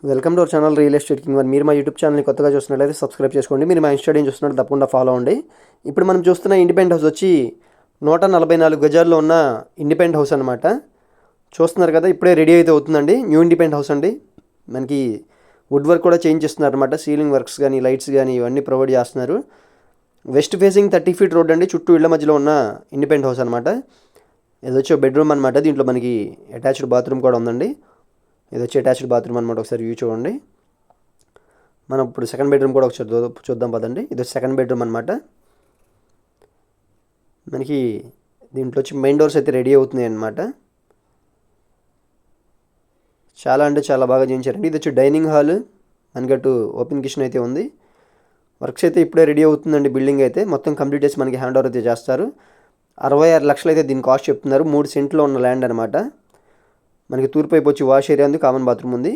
Welcome to our channel real estate king one. మీరు మా YouTube ఛానల్ని కొత్తగా చూస్తున్నట్లయితే సబ్స్క్రైబ్ చేసుకోండి. మీరు మా ఇన్స్టాగ్రామ్ చూస్తున్నట్టు తప్పకుండా ఫాలో అవ్వండి. ఇప్పుడు మనం చూస్తున్న ఇండిపెండెంట్ హౌస్ వచ్చి 144 గజాల్లో ఉన్న ఇండిపెండెంట్ హౌస్ అనమాట. చూస్తున్నారు కదా, ఇప్పుడే రెడీ అయితే అవుతుందండి. న్యూ ఇండిపెండెంట్ హౌస్ అండి. మనకి వుడ్ వర్క్ కూడా చేంజ్ చేస్తున్నారు అనమాట. సీలింగ్ వర్క్స్ కానీ లైట్స్ కానీ ఇవన్నీ ప్రొవైడ్ చేస్తున్నారు. వెస్ట్ ఫేసింగ్ 30 ఫీట్ రోడ్ అండి. చుట్టూ ఇళ్ల మధ్యలో ఉన్న ఇండిపెండెంట్ హౌస్ అనమాట. ఇది వచ్చి బెడ్రూమ్ అనమాట. దీంట్లో మనకి అటాచ్డ్ బాత్రూమ్ కూడా ఉందండి. ఇది వచ్చి అటాచ్డ్ బాత్రూమ్ అనమాట. ఒకసారి వ్యూ చూడండి. మనం ఇప్పుడు సెకండ్ బెడ్రూమ్ కూడా ఒకసారి చూద్దాం పదండి. ఇది వచ్చి సెకండ్ బెడ్రూమ్ అనమాట. మనకి దీంట్లో వచ్చి మెయిన్ డోర్స్ అయితే రెడీ అవుతున్నాయి అనమాట. చాలా అంటే చాలా బాగా చేయించారండి. ఇది వచ్చి డైనింగ్ హాల్, మనకట్టు ఓపెన్ కిచెన్ అయితే ఉంది. వర్క్స్ అయితే ఇప్పుడే రెడీ అవుతుందండి. బిల్డింగ్ అయితే మొత్తం కంప్లీట్ చేసి మనకి హ్యాండ్ ఓవర్ అయితే చేస్తారు. 66 లక్షలు అయితే దీని కాస్ట్ చెప్తున్నారు. 3 సెంట్లో ఉన్న ల్యాండ్ అనమాట. మనకి తూర్పు వైపు వచ్చి వాష్ ఏరియా ఉంది, కామన్ బాత్రూమ్ ఉంది.